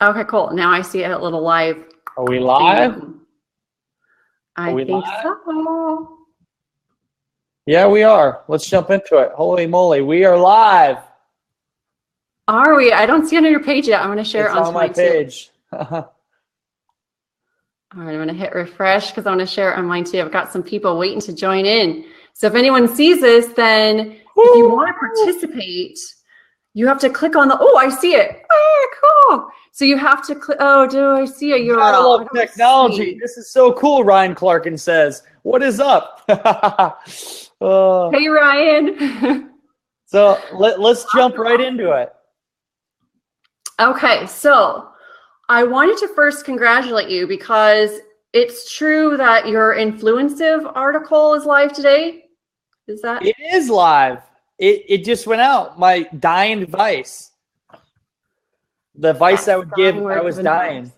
Okay, cool. Now I see a little live. Are we live? I think so. Yeah, we are. Let's jump into it. Holy moly, we are live. Are we? I don't see it on your page yet. I'm going to share It's it on my page. All right, I'm going to hit refresh because I want to share it on mine too. I've got some people waiting to join in. So if anyone sees this, then if you want to participate, you have to click on the, oh, I see it. Oh, cool. So you have to click, oh, do I see a URL? I love technology. This is so cool, Ryan Clarkin says. What is up? Hey, Ryan. So let's jump right into it. Okay, so I wanted to first congratulate you because it's true that your Influencive article is live today. Is that? It is live. It just went out. My dying advice. The advice I would give if I was dying.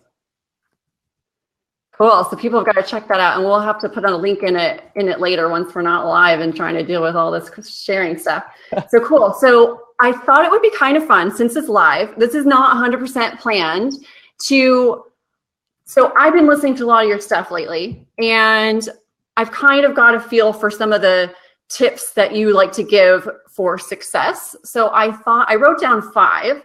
Cool. So people have got to check that out, and we'll have to put on a link in it later once we're not live and trying to deal with all this sharing stuff. So cool. So I thought it would be kind of fun since it's live. This is not 100% planned so I've been listening to a lot of your stuff lately, and I've kind of got a feel for some of the tips that you like to give for success. So I thought I wrote down 5,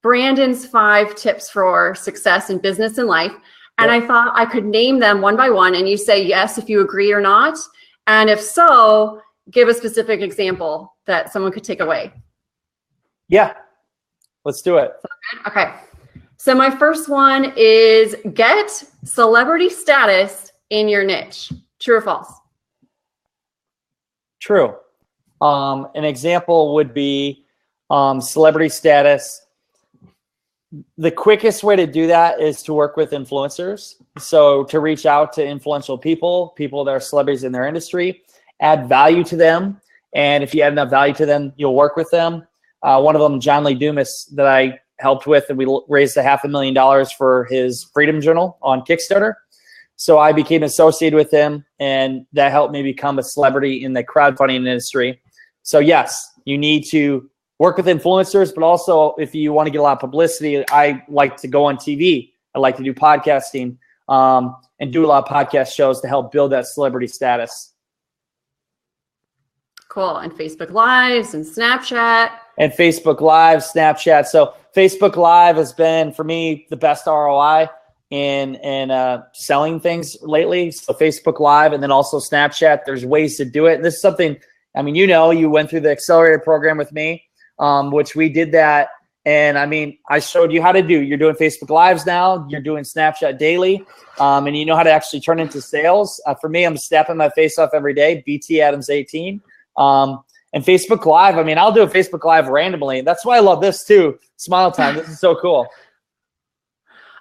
Brandon's 5 tips for success in business and life. And I thought I could name them one by one, and you say yes if you agree or not. And if so, give a specific example that someone could take away. Yeah, let's do it. Okay. So my first one is get celebrity status in your niche. True or false? True. An example would be celebrity status. The quickest way to do that is to work with influencers. So to reach out to influential people that are celebrities in their industry, add value to them. And if you add enough value to them, you'll work with them. One of them, John Lee Dumas, that I helped with, and we raised $500,000 for his Freedom Journal on Kickstarter. So I became associated with him, and that helped me become a celebrity in the crowdfunding industry. So yes, you need to work with influencers, but also if you want to get a lot of publicity, I like to go on TV. I like to do podcasting and do a lot of podcast shows to help build that celebrity status. Cool. And Facebook Lives and Snapchat. And Facebook Live, Snapchat. So Facebook Live has been, for me, the best ROI in selling things lately. So Facebook Live and then also Snapchat, there's ways to do it. And this is something, I mean, you went through the accelerator program with me, which we did that. And I mean, I showed you how to do. You're doing Facebook Lives now. You're doing Snapchat daily. And you know how to actually turn into sales. For me, I'm snapping my face off every day, BT Adams 18. And Facebook Live, I mean, I'll do a Facebook Live randomly. That's why I love this too. Smiletime. This is so cool.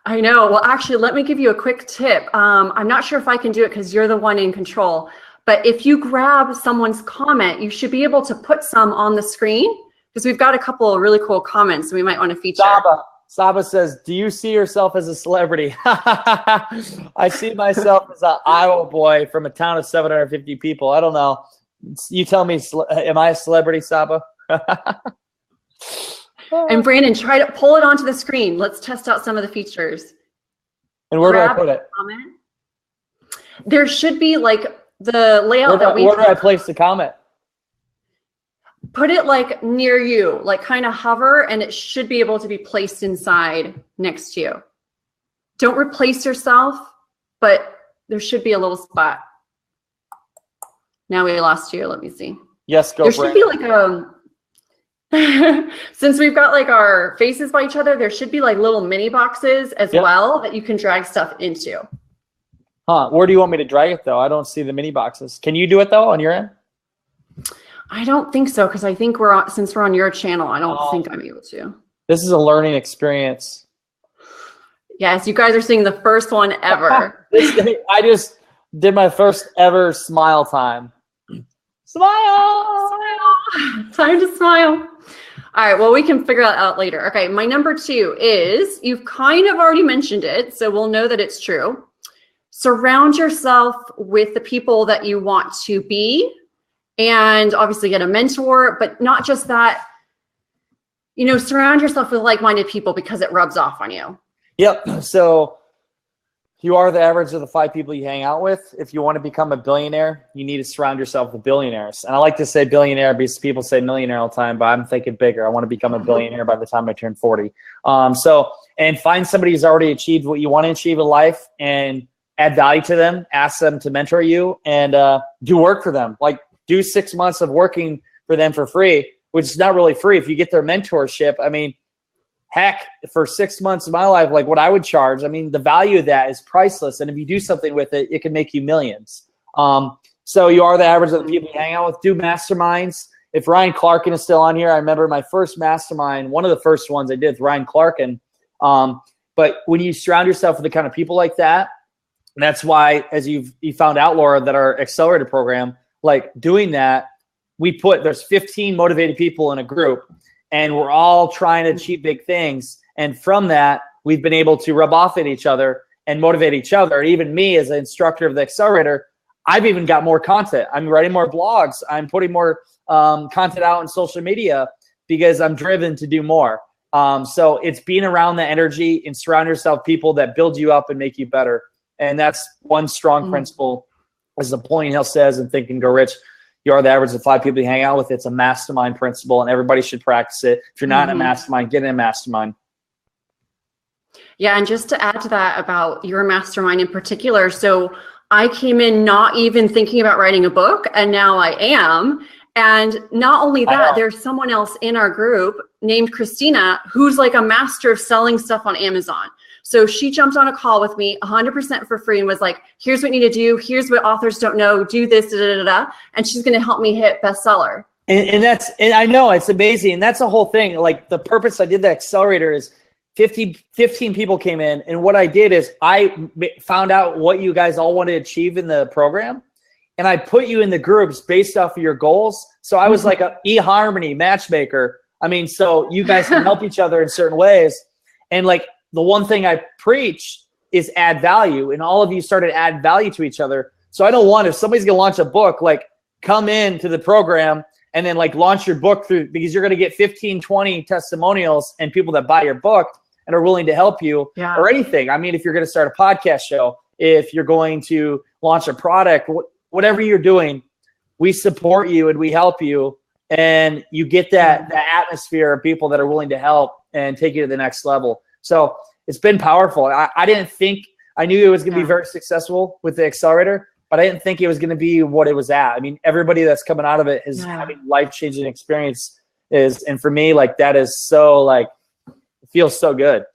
I know. Well, actually, let me give you a quick tip. I'm not sure if I can do it because you're the one in control. But if you grab someone's comment, you should be able to put some on the screen because we've got a couple of really cool comments we might want to feature. Saba says, do you see yourself as a celebrity? I see myself as an Iowa boy from a town of 750 people. I don't know. You tell me, am I a celebrity, Saba? And Brandon, try to pull it onto the screen. Let's test out some of the features. And where do I put it? Comment. There should be like the layout where do I place the comment? Put it like near you, like kind of hover, and it should be able to be placed inside next to you. Don't replace yourself, but there should be a little spot. Now we lost you. Let me see. Yes, go. There should be like since we've got like our faces by each other, there should be like little mini boxes as well that you can drag stuff into. Huh? Where do you want me to drag it though? I don't see the mini boxes. Can you do it though on your end? I don't think so because I think since we're on your channel, I don't think I'm able to. This is a learning experience. Yes, you guys are seeing the first one ever. I just did my first ever smile time. Smile! Time to smile. All right, well, we can figure that out later. Okay, my number 2 is, you've kind of already mentioned it, so we'll know that it's true. Surround yourself with the people that you want to be, and obviously get a mentor, but not just that, surround yourself with like-minded people because it rubs off on you. Yep. So you are the average of the 5 people you hang out with. If you want to become a billionaire, you need to surround yourself with billionaires. And I like to say billionaire because people say millionaire all the time, but I'm thinking bigger. I want to become a billionaire by the time I turn 40. And find somebody who's already achieved what you want to achieve in life and add value to them, ask them to mentor you, and do work for them. Like, do 6 months of working for them for free, which is not really free. If you get their mentorship, I mean, heck, for 6 months of my life, like what I would charge, I mean, the value of that is priceless. And if you do something with it, it can make you millions. So you are the average of the people you hang out with. Do masterminds. If Ryan Clarkin is still on here, I remember my first mastermind, one of the first ones I did with Ryan Clarkin. But when you surround yourself with the kind of people like that, and that's why, as you found out, Laura, that our accelerator program, like doing that, there's 15 motivated people in a group, and we're all trying to achieve big things. And from that, we've been able to rub off at each other and motivate each other. And even me as an instructor of the accelerator, I've even got more content. I'm writing more blogs. I'm putting more content out on social media because I'm driven to do more. So it's being around the energy and surround yourself with people that build you up and make you better. And that's one strong principle, as Napoleon Hill says in Think and Grow Rich. You are the average of 5 people you hang out with. It's a mastermind principle, and everybody should practice it. If you're not in a mastermind, get in a mastermind. Yeah, and just to add to that about your mastermind in particular, so I came in not even thinking about writing a book, and now I am. And not only that, there's someone else in our group named Christina who's like a master of selling stuff on Amazon. So she jumped on a call with me 100% for free and was like, here's what you need to do. Here's what authors don't know. Do this, da, da, da, da. And she's going to help me hit bestseller. And I know it's amazing. And that's the whole thing. Like, the purpose I did the accelerator is 15 people came in. And what I did is I found out what you guys all want to achieve in the program. And I put you in the groups based off of your goals. So I was like a eHarmony matchmaker. I mean, so you guys can help each other in certain ways. And like, the one thing I preach is add value, and all of you started to add value to each other. So I don't want, if somebody's going to launch a book, like, come into the program and then like launch your book through, because you're going to get 15, 20 testimonials and people that buy your book and are willing to help you or anything. I mean, if you're going to start a podcast show, if you're going to launch a product, whatever you're doing, we support you and we help you, and you get that atmosphere of people that are willing to help and take you to the next level. So it's been powerful. I didn't think, I knew it was going to be very successful with the accelerator, but I didn't think it was going to be what it was at. I mean, everybody that's coming out of it is having life-changing experiences. And for me, like, that is so, like, it feels so good.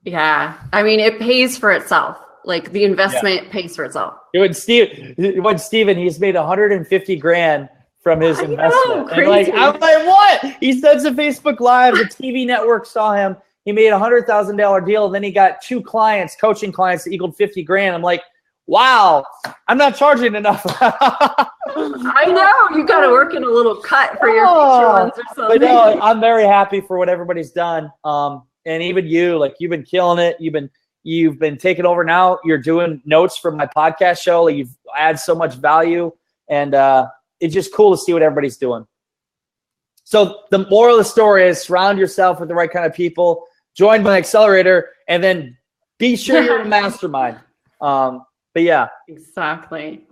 Yeah. I mean, it pays for itself. Like, the investment pays for itself. Steven, he's made 150 grand from his investment. And like, I'm like, what? He does a Facebook Live. The TV network saw him. He made a $100,000 deal. And then he got 2 clients, coaching clients that equaled 50 grand. I'm like, wow, I'm not charging enough. I know. You got to work in a little cut for your future ones or something. But no, I'm very happy for what everybody's done. And even you, like, you've been killing it. You've been taking over now. You're doing notes for my podcast show. Like, you've added so much value. And, it's just cool to see what everybody's doing. So the moral of the story is surround yourself with the right kind of people, join my accelerator, and then be sure you're in a mastermind. But yeah. Exactly.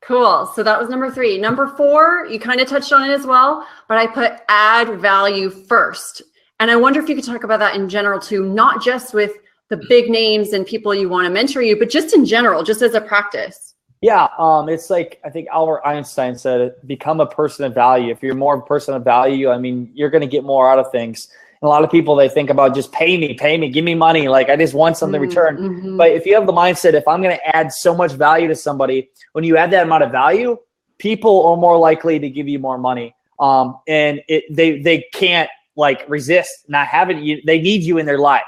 Cool. So that was number 3. Number 4, you kind of touched on it as well, but I put add value first. And I wonder if you could talk about that in general too, not just with the big names and people you want to mentor you, but just in general, just as a practice. Yeah, it's like, I think Albert Einstein said it, become a person of value. If you're more of a person of value, I mean, you're going to get more out of things. And a lot of people, they think about just pay me, give me money. Like, I just want something in return. But if you have the mindset, if I'm going to add so much value to somebody, when you add that amount of value, people are more likely to give you more money. And they can't, like, resist not having you. They need you in their life.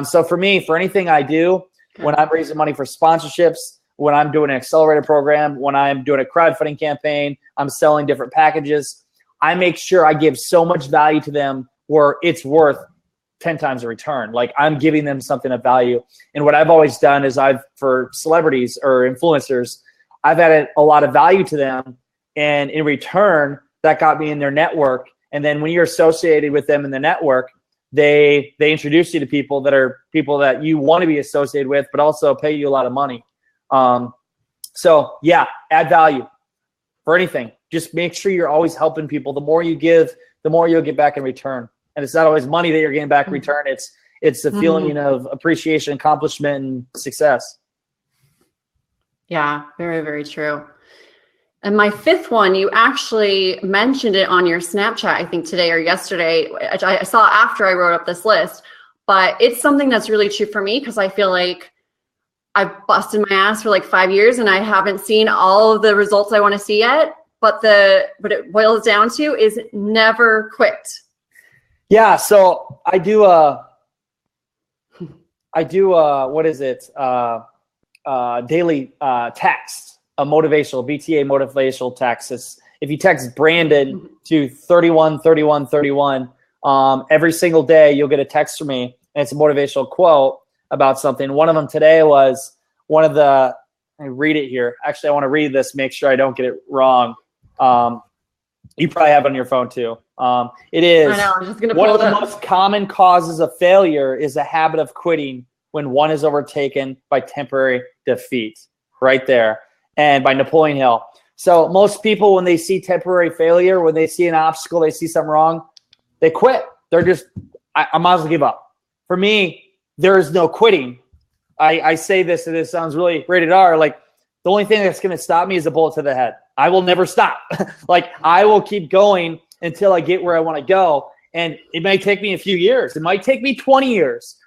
So for me, for anything I do, when I'm raising money for sponsorships, when I'm doing an accelerator program, when I'm doing a crowdfunding campaign, I'm selling different packages, I make sure I give so much value to them where it's worth 10 times a return. Like, I'm giving them something of value. And what I've always done is for celebrities or influencers, I've added a lot of value to them. And in return, that got me in their network. And then when you're associated with them in the network, they introduce you to people that you want to be associated with, but also pay you a lot of money. So yeah, add value for anything. Just make sure you're always helping people. The more you give, the more you'll get back in return. And it's not always money that you're getting back in return. It's the feeling of appreciation, accomplishment, and success. Yeah, very, very true. And my fifth one, you actually mentioned it on your Snapchat, I think today or yesterday. I saw after I wrote up this list, but it's something that's really true for me because I feel like I've busted my ass for like 5 years and I haven't seen all of the results I want to see yet. But what it boils down to is never quit. Yeah. So I do what is it? Daily text, a motivational BTA motivational text. If you text Brandon to 313131, every single day you'll get a text from me, and it's a motivational quote about something. One of them today was let me read it here. Actually, I want to read this, make sure I don't get it wrong. You probably have it on your phone too. It is, I know, I'm just gonna one pull of the it up. most common causes of failure is a habit of quitting when one is overtaken by temporary defeat. Right there. And by Napoleon Hill. So most people, when they see temporary failure, when they see an obstacle, they see something wrong, they quit. They're just, I might as well give up. For me, there is no quitting. I say this, and this sounds really rated R. Like, the only thing that's going to stop me is a bullet to the head. I will never stop. Like, I will keep going until I get where I want to go. And it may take me a few years. It might take me 20 years,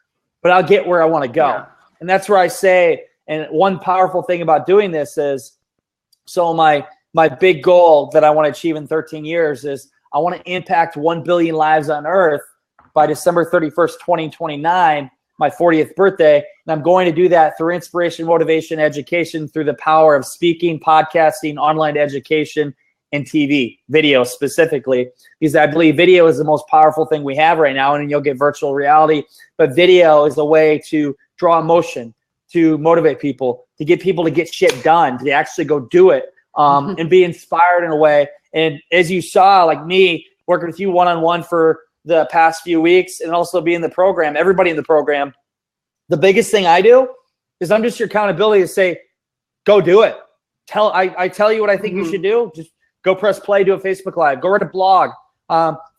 but I'll get where I want to go. Yeah. And that's where I say, and one powerful thing about doing this is, so my big goal that I want to achieve in 13 years is I want to impact 1 billion lives on Earth by December 31st, 2029, my 40th birthday. And I'm going to do that through inspiration, motivation, education, through the power of speaking, podcasting, online education, and TV, video specifically, because I believe video is the most powerful thing we have right now. And you'll get virtual reality, but video is a way to draw emotion, to motivate people, to get people to get shit done, to actually go do it, and be inspired in a way. And as you saw, like me working with you one-on-one for the past few weeks, and also be in the program, everybody in the program, the biggest thing I do is I'm just your accountability to say, go do it. I tell you what I think you should do. Just go press play, do a Facebook Live, go write a blog,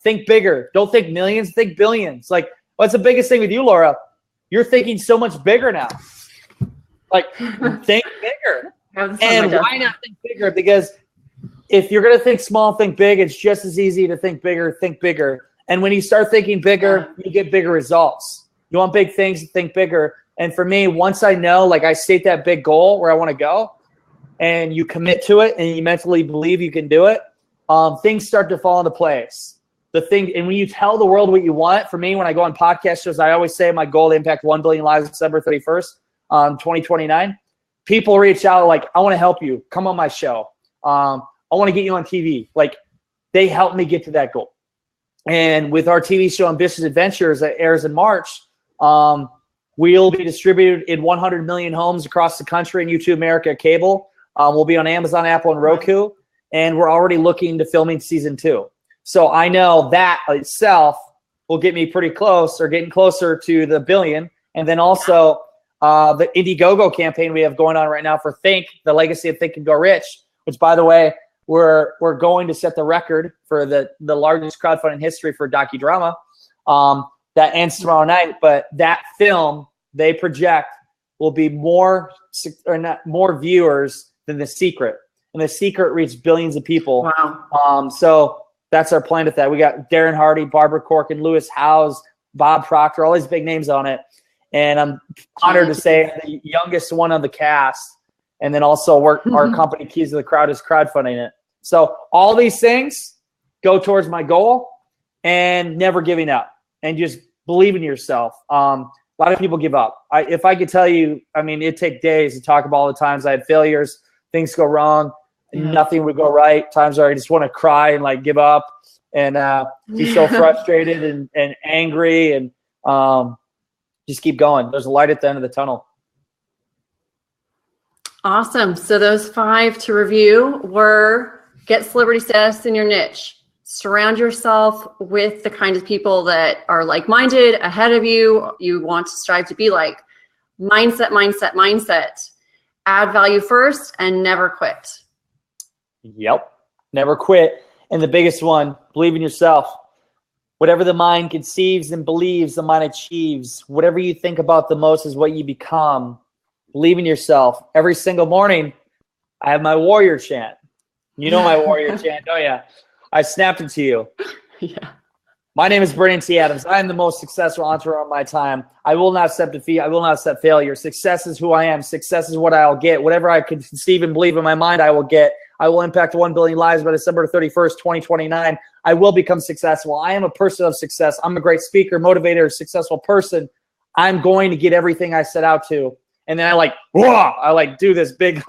think bigger. Don't think millions, think billions. Like, what's the biggest thing with you, Laura? You're thinking so much bigger now. Like, think bigger. And why not think bigger? Because if you're going to think small, think big. It's just as easy to think bigger, think bigger. And when you start thinking bigger, you get bigger results. You want big things, think bigger. And for me, once I know, like, I state that big goal where I want to go, and you commit to it, and you mentally believe you can do it, things start to fall into place. And when you tell the world what you want, for me, when I go on podcast shows, I always say my goal to impact 1 billion lives December 31st, 2029. People reach out like, I want to help you. Come on my show. I want to get you on TV. Like, they help me get to that goal. And with our TV show, Ambitious Adventures, that airs in March, we'll be distributed in 100 million homes across the country and YouTube America cable. We'll be on Amazon, Apple, and Roku. And we're already looking to filming season 2. So I know that itself will get me pretty close, or getting closer to the billion. And then also the Indiegogo campaign we have going on right now for Think, the legacy of Think and Go Rich, which, by the way, we're going to set the record for the largest crowdfunding history for a docudrama that ends tomorrow night. But that film, they project, will be more viewers than The Secret. And The Secret reached billions of people. Wow. So that's our plan with that. We got Darren Hardy, Barbara Corcoran, Lewis Howes, Bob Proctor, all these big names on it. And I'm honored to say the youngest one on the cast. And then also our company, Keys to the Crowd, is crowdfunding it. So all these things go towards my goal, and never giving up, and just believe in yourself. A lot of people give up. If I could tell you, I mean, it'd take days to talk about all the times I had failures, things go wrong, nothing would go right, times where I just want to cry and like give up and be so frustrated and angry, and just keep going. There's a light at the end of the tunnel. Awesome. So those 5 to review were: get celebrity status in your niche, surround yourself with the kind of people that are like-minded, ahead of you, you want to strive to be like. Mindset. Add value first and never quit. Yep. Never quit. And the biggest one, believe in yourself. Whatever the mind conceives and believes, the mind achieves. Whatever you think about the most is what you become. Believe in yourself. Every single morning, I have my warrior chant. You know my warrior chant, don't you? I snapped it to you. Yeah. My name is Brandon T. Adams. I am the most successful entrepreneur of my time. I will not accept defeat. I will not accept failure. Success is who I am. Success is what I'll get. Whatever I can conceive and believe in my mind, I will get. I will impact 1 billion lives by December 31st, 2029. I will become successful. I am a person of success. I'm a great speaker, motivator, successful person. I'm going to get everything I set out to. And then I do this big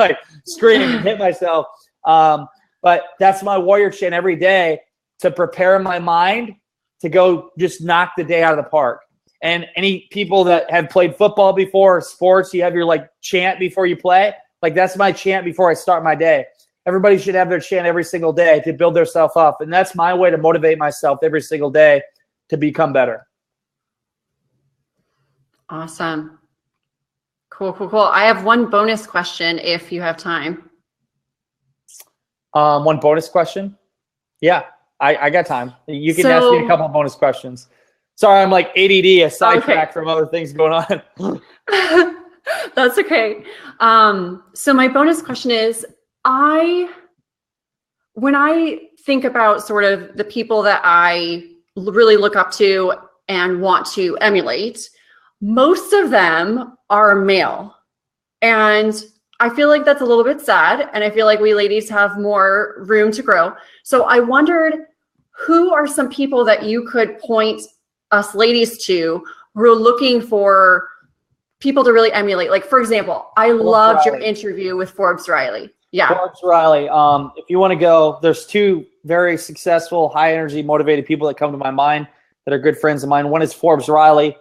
scream and hit myself. But that's my warrior chant every day to prepare my mind to go just knock the day out of the park. And any people that have played football before, or sports, you have your chant before you play. That's my chant before I start my day. Everybody should have their chant every single day to build themselves up. And that's my way to motivate myself every single day to become better. Awesome. Cool. I have one bonus question if you have time. One bonus question? Yeah. I got time. You can ask me a couple of bonus questions. Sorry, I'm ADD, a sidetrack from other things going on. That's okay. So my bonus question is, when I think about sort of the people that I really look up to and want to emulate, most of them are male. And I feel like that's a little bit sad. And I feel like we ladies have more room to grow. So I wondered, who are some people that you could point us ladies to who are looking for people to really emulate? For example, I loved your interview with Forbes Riley. Yeah. Forbes Riley. If you want to go, there's two very successful, high energy, motivated people that come to my mind that are good friends of mine. One is Forbes Riley.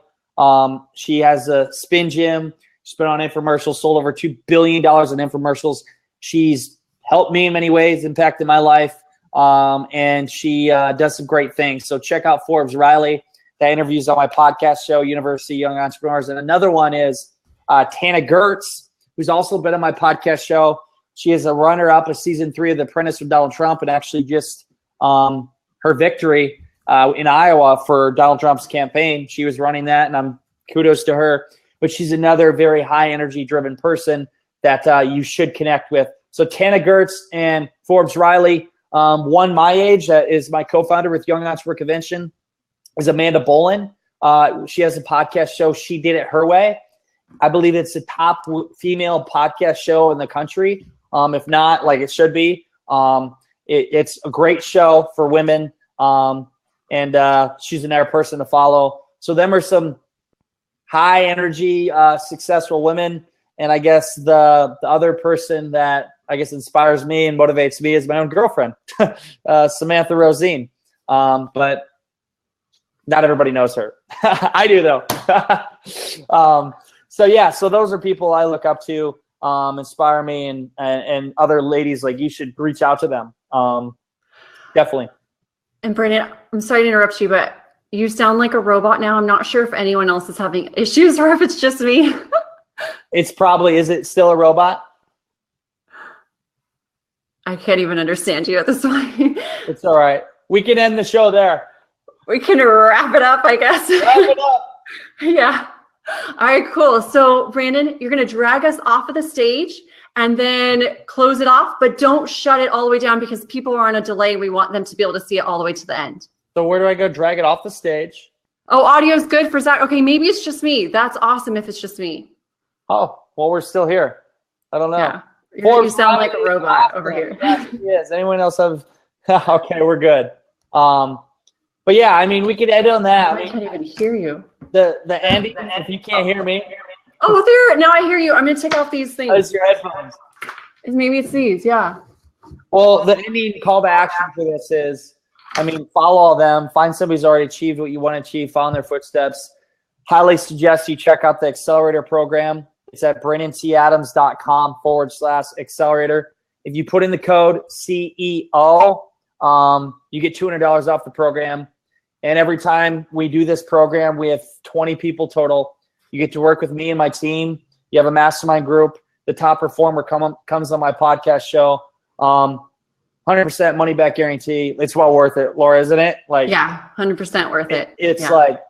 She has a spin gym. She's been on infomercials, sold over $2 billion in infomercials. She's helped me in many ways, impacted my life. And she does some great things. So check out Forbes Riley. That interview's on my podcast show, University Young Entrepreneurs. And another one is Tana Gertz, who's also been on my podcast show. She is a runner-up of season 3 of The Apprentice with Donald Trump, and actually just her victory in Iowa for Donald Trump's campaign. She was running that, and I'm kudos to her. But she's another very high energy driven person that you should connect with. So Tana Gertz and Forbes Riley. One my age that is my co-founder with Young Entrepreneur Convention is Amanda Bolin. She has a podcast show, She Did It Her Way. I believe it's the top female podcast show in the country. If not, it should be. It's a great show for women. And she's another person to follow. So them are some high energy, successful women. And I guess the other person that I guess inspires me and motivates me is my own girlfriend, Samantha Rosine. But not everybody knows her. I do though. So those are people I look up to, inspire me, and other ladies, you should reach out to them. Definitely. And Brandon, I'm sorry to interrupt you, but you sound like a robot now. I'm not sure if anyone else is having issues or if it's just me. Is it still a robot? I can't even understand you at this point. It's all right. We can end the show there. We can wrap it up, I guess. Wrap it up. Yeah. All right, cool. So Brandon, you're going to drag us off of the stage and then close it off, but don't shut it all the way down because people are on a delay. We want them to be able to see it all the way to the end. So where do I go? Drag it off the stage. Oh, audio's good for Zach. Okay, maybe it's just me. That's awesome if it's just me. Oh, well, we're still here. I don't know. Yeah. You sound like a robot over here. Yes. Anyone else have? Okay, we're good. But yeah, I mean, we could edit on that. I can't even hear you. The ending, if you can't hear me. Oh, there. Now I hear you. I'm going to take off these things. It's your headphones. Maybe it's these. Yeah. Well, the ending call to action for this is, follow all them. Find somebody who's already achieved what you want to achieve. Follow in their footsteps. Highly suggest you check out the Accelerator program. It's at brandonTadams.com/accelerator. If you put in the code CEO You get $200 off the program. And every time we do this program, we have 20 people total. You get to work with me and my team. You have a mastermind group. The top performer comes on my podcast show. 100% money back guarantee. It's well worth it, Laura, isn't it? Like, yeah, 100% worth it. It's like,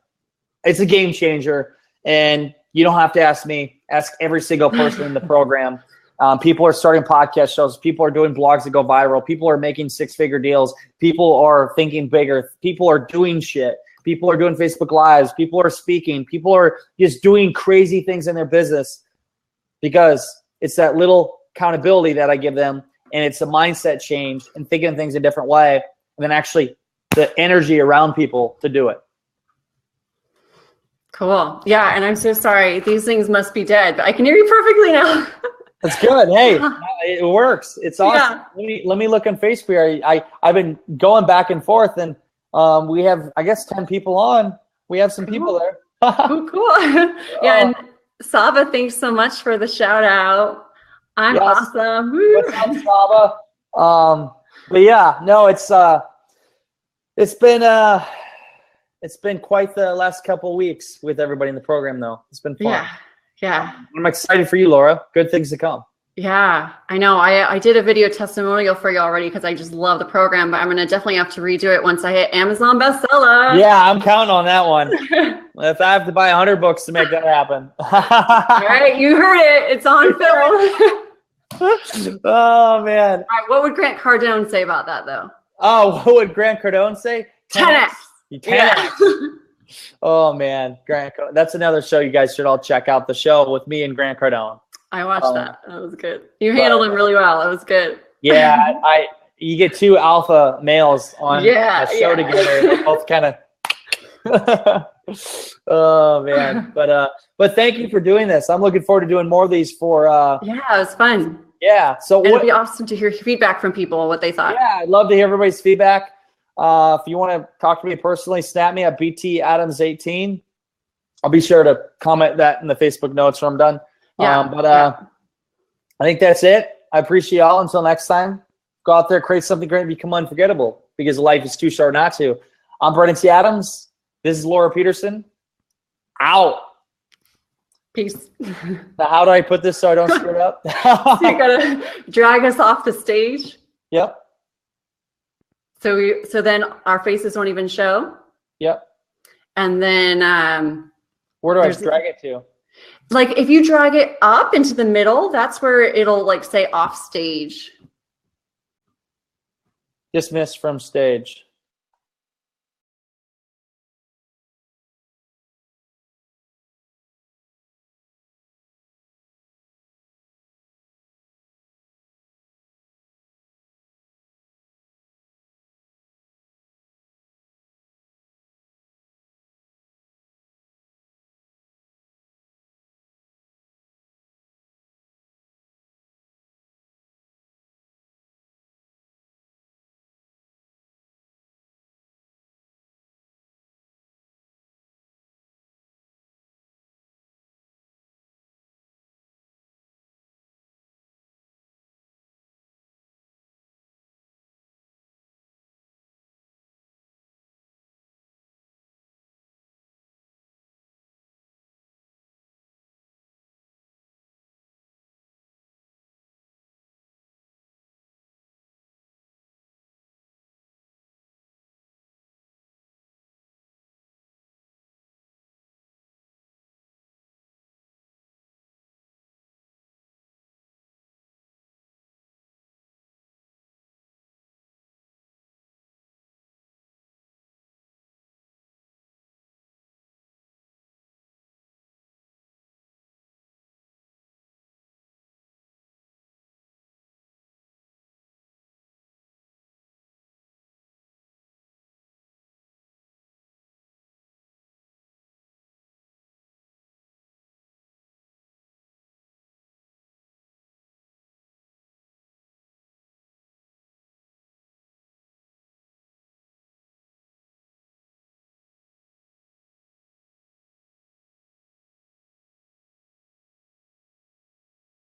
it's a game changer. And you don't have to ask me, ask every single person in the program. People are starting podcast shows. People are doing blogs that go viral. People are making 6-figure deals. People are thinking bigger. People are doing shit. People are doing Facebook Lives. People are speaking. People are just doing crazy things in their business because it's that little accountability that I give them. And it's a mindset change and thinking of things a different way. And then actually the energy around people to do it. Cool. Yeah. And I'm so sorry. These things must be dead, but I can hear you perfectly now. That's good. Hey, it works. It's awesome. Yeah. Let me look on Facebook. I've been going back and forth, and we have, I guess, 10 people on. We have some people there. Cool. Yeah. And Saba, thanks so much for the shout out. I'm awesome. Woo. What's up, Saba? But yeah, no, it's been quite the last couple of weeks with everybody in the program, though. It's been fun. Yeah. I'm excited for you, Laura. Good things to come. Yeah, I know. I did a video testimonial for you already because I just love the program, but I'm going to definitely have to redo it once I hit Amazon bestseller. Yeah, I'm counting on that one. If I have to buy 100 books to make that happen. All right, you heard it. It's on film. Oh, man. All right, what would Grant Cardone say about that, though? Oh, what would Grant Cardone say? 10x. 10x. Yeah. Oh, man. Grant Cardone. That's another show you guys should all check out, the show with me and Grant Cardone. I watched that. That was good. You handled him really well. It was good. Yeah, you get 2 alpha males on a show together. They're both kind of oh man. But thank you for doing this. I'm looking forward to doing more of these for yeah, it was fun. Yeah. So it'd be awesome to hear feedback from people, what they thought. Yeah, I'd love to hear everybody's feedback. If you want to talk to me personally, snap me at BTAdams18. I'll be sure to comment that in the Facebook notes when I'm done. I think that's it. I appreciate y'all. Until next time, go out there, create something great, and become unforgettable because life is too short not to. I'm Brendan T. Adams. This is Laura Peterson. Out. Peace. Now, how do I put this so I don't screw it up? So you gotta drag us off the stage. Yep. So then our faces won't even show. Yep. And then where do I drag it to? Like if you drag it up into the middle, that's where it'll like say off stage. Dismissed from stage.